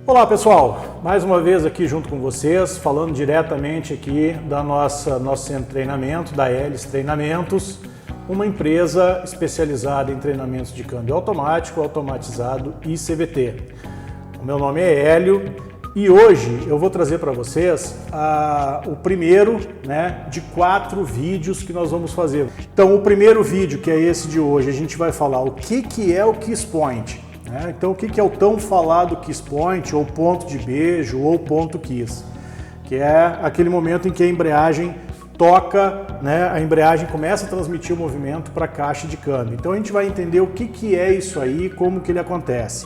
Olá pessoal, mais uma vez aqui junto com vocês, falando diretamente aqui da nosso centro de treinamento, da Hélice Treinamentos, uma empresa especializada em treinamentos de câmbio automático, automatizado e CVT. O meu nome é Hélio e hoje eu vou trazer para vocês o primeiro de 4 vídeos que nós vamos fazer. Então o primeiro vídeo, que é esse de hoje, a gente vai falar o que é o Kiss Point. Então o que é o tão falado Kiss Point, ou ponto de beijo, ou ponto Kiss, que é aquele momento em que a embreagem toca, a embreagem começa a transmitir o movimento para a caixa de câmbio. Então a gente vai entender o que é isso aí, como que ele acontece.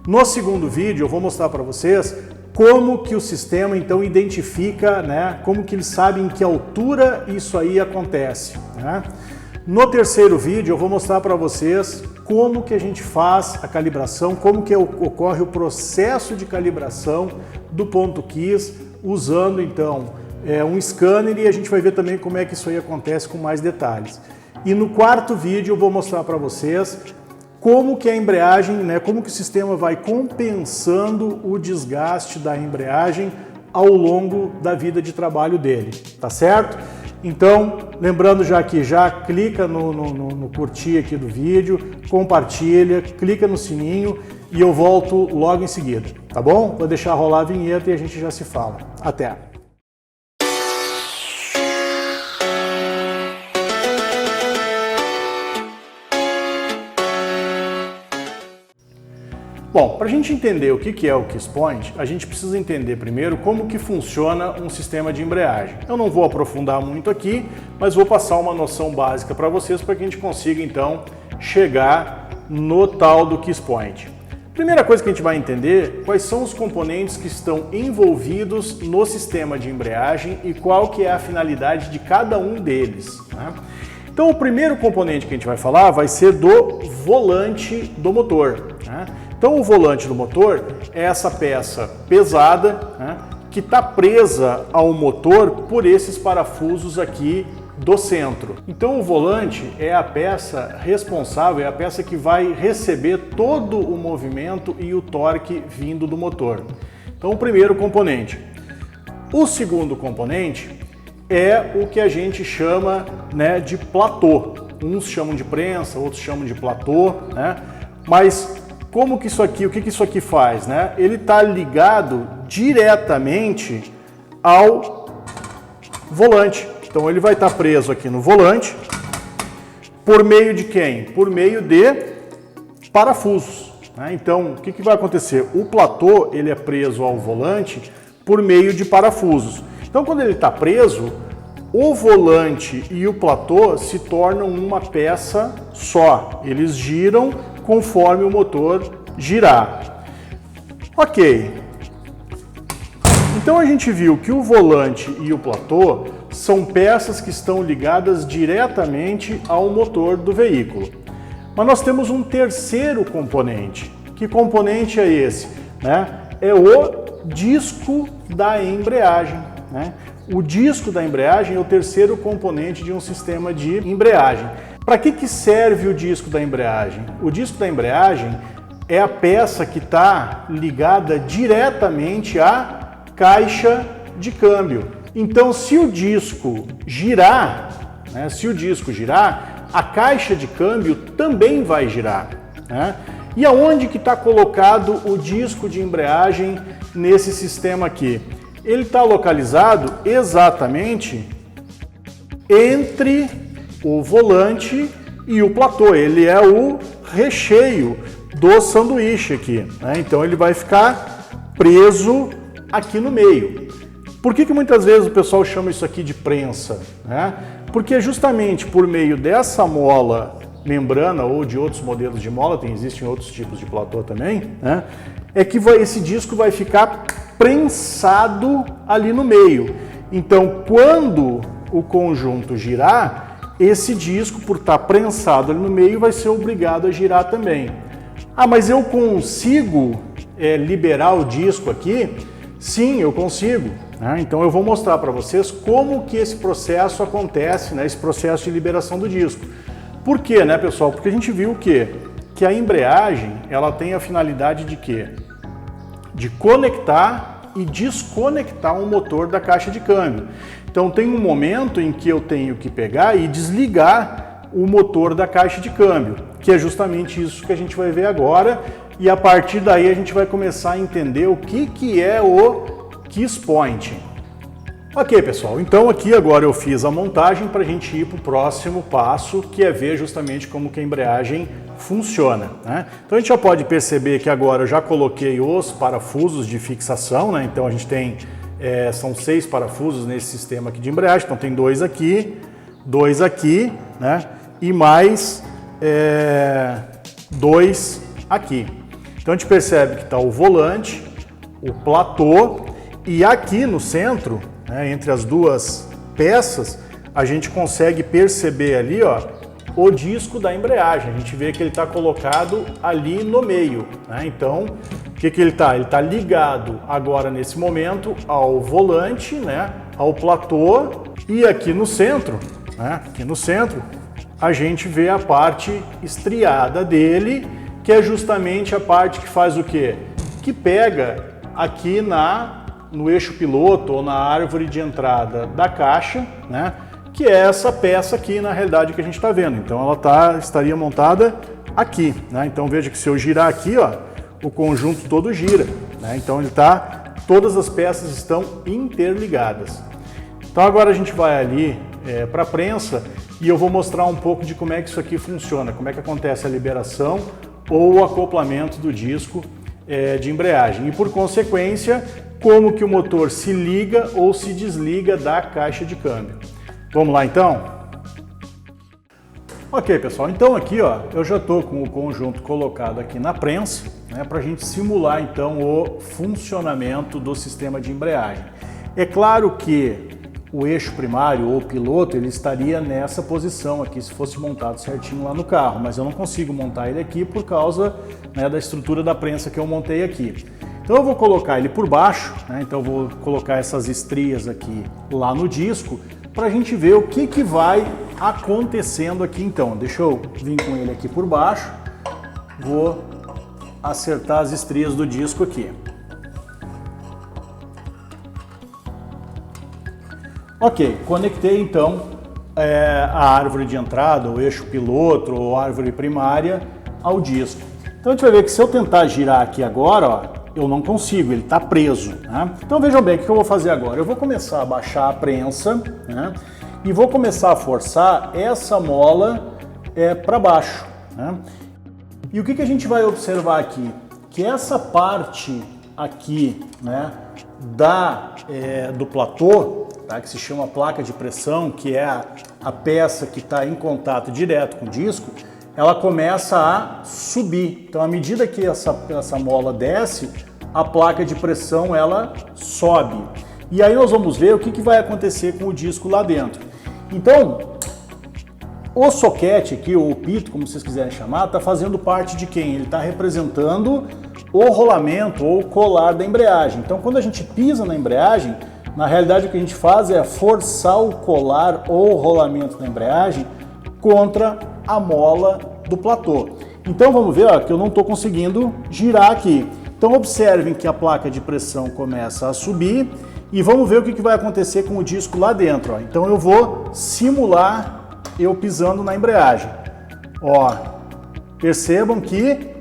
No segundo vídeo eu vou mostrar para vocês como que o sistema então identifica, como que ele sabe em que altura isso aí acontece. No terceiro vídeo eu vou mostrar para vocês como que a gente faz a calibração, como que ocorre o processo de calibração do ponto Kiss, usando então um scanner, e a gente vai ver também como é que isso aí acontece com mais detalhes. E no quarto vídeo eu vou mostrar para vocês como que a embreagem, como que o sistema vai compensando o desgaste da embreagem ao longo da vida de trabalho dele, tá certo? Então, lembrando já que já clica no curtir aqui do vídeo, compartilha, clica no sininho e eu volto logo em seguida, tá bom? Vou deixar rolar a vinheta e a gente já se fala. Até! Bom, para a gente entender o que é o Kiss Point, a gente precisa entender primeiro como que funciona um sistema de embreagem. Eu não vou aprofundar muito aqui, mas vou passar uma noção básica para vocês para que a gente consiga então chegar no tal do Kiss Point. Primeira coisa que a gente vai entender, quais são os componentes que estão envolvidos no sistema de embreagem e qual que é a finalidade de cada um deles. Então o primeiro componente que a gente vai falar vai ser do volante do motor. Então o volante do motor é essa peça pesada que está presa ao motor por esses parafusos aqui do centro. Então o volante é a peça responsável, é a peça que vai receber todo o movimento e o torque vindo do motor. Então o primeiro componente. O segundo componente é o que a gente chama de platô. Uns chamam de prensa, outros chamam de platô, mas como que isso aqui, o que isso aqui faz? Ele está ligado diretamente ao volante. Então ele vai estar preso aqui no volante por meio de quem? Por meio de parafusos. Então o que vai acontecer? O platô ele é preso ao volante por meio de parafusos. Então quando ele está preso, o volante e o platô se tornam uma peça só. Eles giram conforme o motor girar. Ok. Então a gente viu que o volante e o platô são peças que estão ligadas diretamente ao motor do veículo. Mas nós temos um terceiro componente. Que componente é esse? É o disco da embreagem. O disco da embreagem é o terceiro componente de um sistema de embreagem. Para que serve o disco da embreagem? O disco da embreagem é a peça que está ligada diretamente à caixa de câmbio. Então, se o disco girar, a caixa de câmbio também vai girar. E aonde que está colocado o disco de embreagem nesse sistema aqui? Ele está localizado exatamente entre o volante e o platô. Ele é o recheio do sanduíche aqui. Então ele vai ficar preso aqui no meio. Por que muitas vezes o pessoal chama isso aqui de prensa? Porque justamente por meio dessa mola membrana ou de outros modelos de mola, existem outros tipos de platô também, é que esse disco vai ficar prensado ali no meio. Então quando o conjunto girar, esse disco, por estar prensado ali no meio, vai ser obrigado a girar também. Mas eu consigo liberar o disco aqui? Sim, eu consigo. Então eu vou mostrar para vocês como que esse processo acontece, esse processo de liberação do disco. Por quê, pessoal? Porque a gente viu que a embreagem ela tem a finalidade de quê? de conectar e desconectar o motor da caixa de câmbio. Então tem um momento em que eu tenho que pegar e desligar o motor da caixa de câmbio, que é justamente isso que a gente vai ver agora, e a partir daí a gente vai começar a entender o que é o Kiss Point. Ok, pessoal, então aqui agora eu fiz a montagem para a gente ir para o próximo passo, que é ver justamente como que a embreagem funciona, né? Então a gente já pode perceber que agora eu já coloquei os parafusos de fixação, né? Então a gente tem, são 6 parafusos nesse sistema aqui de embreagem, então tem 2 aqui, né? E mais 2 aqui. Então a gente percebe que está o volante, o platô, e aqui no centro, entre as duas peças, a gente consegue perceber ali, ó, o disco da embreagem. A gente vê que ele está colocado ali no meio, né? Então, o que ele está? Ele está ligado agora nesse momento ao volante, né? Ao platô, e aqui no centro, né? Aqui no centro, a gente vê a parte estriada dele, que é justamente a parte que faz o quê? Que pega aqui no eixo piloto ou na árvore de entrada da caixa, né? Que é essa peça aqui, na realidade, que a gente está vendo. Então ela estaria montada aqui, né? Então veja que se eu girar aqui, ó, o conjunto todo gira, né? Então todas as peças estão interligadas. Então agora a gente vai ali para a prensa e eu vou mostrar um pouco de como é que isso aqui funciona, como é que acontece a liberação ou o acoplamento do disco de embreagem e, por consequência, como que o motor se liga ou se desliga da caixa de câmbio. Vamos lá então? Ok, pessoal, então aqui, ó, eu já estou com o conjunto colocado aqui na prensa, né, para a gente simular então o funcionamento do sistema de embreagem. É claro que o eixo primário ou piloto ele estaria nessa posição aqui se fosse montado certinho lá no carro, mas eu não consigo montar ele aqui por causa, né, da estrutura da prensa que eu montei aqui. Então eu vou colocar ele por baixo, né, então eu vou colocar essas estrias aqui lá no disco para a gente ver o que vai acontecendo aqui então. Deixa eu vir com ele aqui por baixo, vou acertar as estrias do disco aqui. Ok, conectei então a árvore de entrada, o eixo piloto ou árvore primária ao disco. Então a gente vai ver que se eu tentar girar aqui agora, ó, eu não consigo, ele está preso, né? Então vejam bem, o que eu vou fazer agora? Eu vou começar a baixar a prensa, né? E vou começar a forçar essa mola para baixo, né? E o que a gente vai observar aqui? Que essa parte aqui, né, do platô, tá, que se chama placa de pressão, que é a peça que está em contato direto com o disco, ela começa a subir. Então, à medida que essa mola desce, a placa de pressão ela sobe. E aí nós vamos ver o que vai acontecer com o disco lá dentro. Então, o soquete aqui, ou o pito, como vocês quiserem chamar, está fazendo parte de quem? Ele está representando o rolamento ou o colar da embreagem. Então, quando a gente pisa na embreagem, na realidade o que a gente faz é forçar o colar ou o rolamento da embreagem contra a mola do platô. Então vamos ver, ó, que eu não estou conseguindo girar aqui. Então observem que a placa de pressão começa a subir e vamos ver o que vai acontecer com o disco lá dentro. Ó. Então eu vou simular eu pisando na embreagem. Ó, percebam que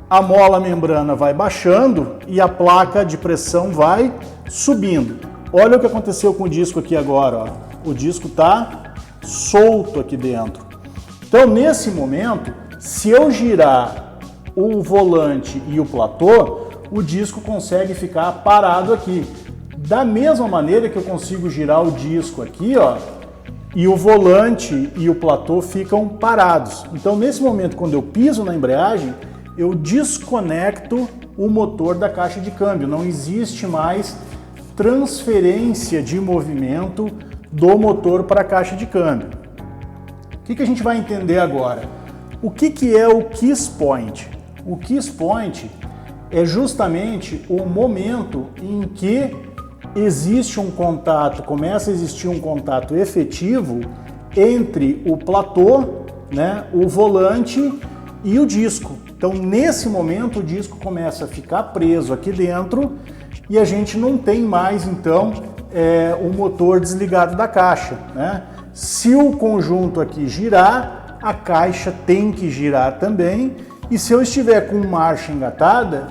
a mola membrana vai baixando e a placa de pressão vai subindo. Olha o que aconteceu com o disco aqui agora. Ó. O disco está solto aqui dentro. Então, nesse momento, se eu girar o volante e o platô, o disco consegue ficar parado aqui. Da mesma maneira que eu consigo girar o disco aqui, ó, e o volante e o platô ficam parados. Então, nesse momento, quando eu piso na embreagem, eu desconecto o motor da caixa de câmbio. Não existe mais transferência de movimento do motor para a caixa de câmbio. O que a gente vai entender agora? O que é o Kiss Point? O Kiss Point é justamente o momento em que existe um contato, começa a existir um contato efetivo entre o platô, né, o volante e o disco. Então, nesse momento, o disco começa a ficar preso aqui dentro e a gente não tem mais, então, o motor desligado da caixa, né? Se o conjunto aqui girar, a caixa tem que girar também, e se eu estiver com marcha engatada,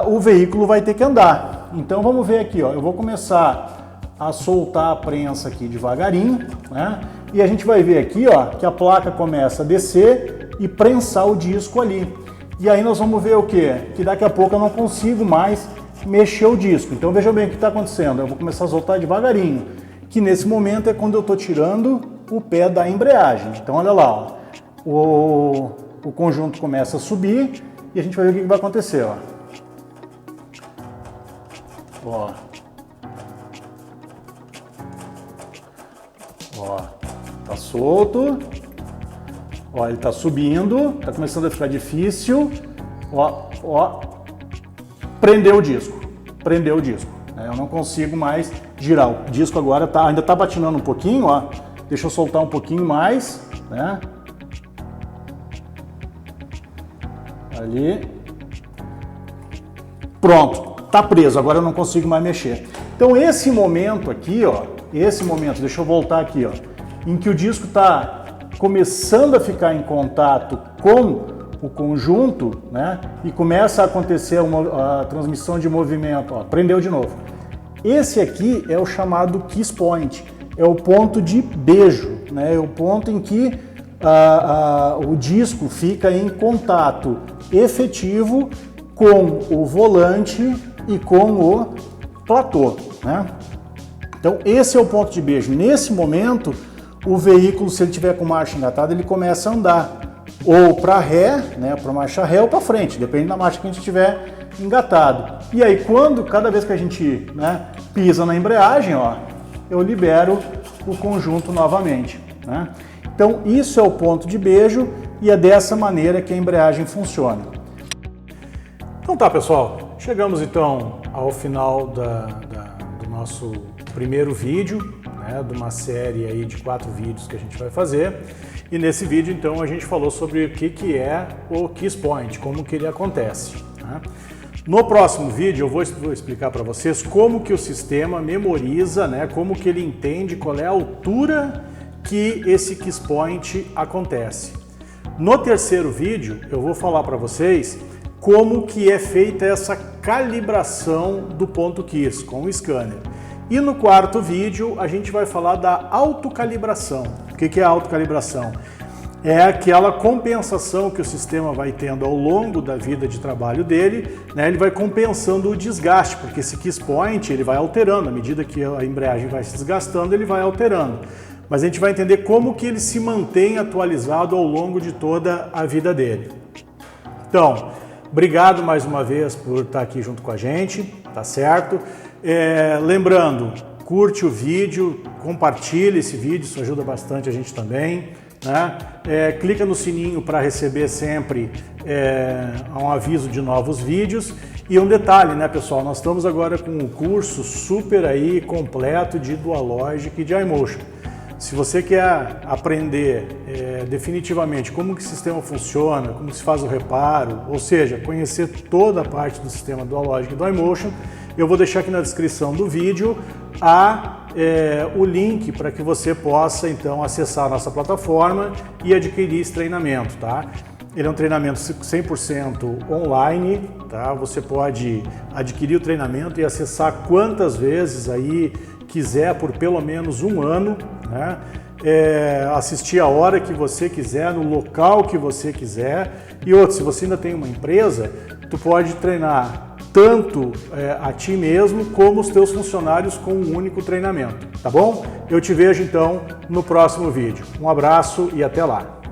o veículo vai ter que andar. Então vamos ver aqui, ó, eu vou começar a soltar a prensa aqui devagarinho, né? E a gente vai ver aqui, ó, que a placa começa a descer e prensar o disco ali. E aí nós vamos ver o quê? Que daqui a pouco eu não consigo mais mexer o disco. Então veja bem o que está acontecendo. Eu vou começar a soltar devagarinho, que nesse momento é quando eu estou tirando o pé da embreagem. Então olha lá, ó, o conjunto começa a subir e a gente vai ver o que vai acontecer, ó. Ó. Ó, tá solto. Ó, ele tá subindo, tá começando a ficar difícil. Ó, prendeu o disco. Prendeu o disco. Eu não consigo mais girar. O disco agora ainda tá patinando um pouquinho, ó. Deixa eu soltar um pouquinho mais, né? Ali. Pronto, tá preso. Agora eu não consigo mais mexer. Então esse momento aqui, ó, deixa eu voltar aqui, ó, em que o disco tá começando a ficar em contato com o conjunto, né? E começa a acontecer a transmissão de movimento, ó, prendeu de novo. Esse aqui é o chamado kiss point, é o ponto de beijo, né? É o ponto em que o disco fica em contato efetivo com o volante e com o platô, né? Então esse é o ponto de beijo. Nesse momento, o veículo, se ele tiver com marcha engatada, ele começa a andar ou para ré, né, para marcha ré ou para frente, depende da marcha que a gente tiver engatado. E aí cada vez que a gente, né, pisa na embreagem, ó, eu libero o conjunto novamente, né? Então isso é o ponto de beijo e é dessa maneira que a embreagem funciona. Então tá, pessoal, chegamos então ao final do nosso primeiro vídeo, né, de uma série aí de 4 vídeos que a gente vai fazer. E nesse vídeo, então, a gente falou sobre o que é o kiss point, como que ele acontece, né? No próximo vídeo eu vou explicar para vocês como que o sistema memoriza, né, como que ele entende qual é a altura que esse kiss point acontece. No terceiro vídeo eu vou falar para vocês como que é feita essa calibração do ponto kiss com o scanner. E no quarto vídeo a gente vai falar da autocalibração. O que é a autocalibração? É aquela compensação que o sistema vai tendo ao longo da vida de trabalho dele, né? Ele vai compensando o desgaste, porque esse kiss point ele vai alterando, à medida que a embreagem vai se desgastando, ele vai alterando. Mas a gente vai entender como que ele se mantém atualizado ao longo de toda a vida dele. Então, obrigado mais uma vez por estar aqui junto com a gente, tá certo? Lembrando, curte o vídeo, compartilhe esse vídeo, isso ajuda bastante a gente também, né? Clica no sininho para receber sempre um aviso de novos vídeos. E um detalhe, né, pessoal, nós estamos agora com um curso super aí completo de Dualogic e de iMotion. Se você quer aprender definitivamente como que o sistema funciona, como se faz o reparo, ou seja, conhecer toda a parte do sistema Dualogic e do iMotion, eu vou deixar aqui na descrição do vídeo o link para que você possa então acessar a nossa plataforma e adquirir esse treinamento, tá? Ele é um treinamento 100% online, tá? Você pode adquirir o treinamento e acessar quantas vezes aí quiser por pelo menos um ano, né? Assistir a hora que você quiser, no local que você quiser. E outro, se você ainda tem uma empresa, tu pode treinar tanto a ti mesmo como os teus funcionários com um único treinamento, tá bom? Eu te vejo então no próximo vídeo. Um abraço e até lá!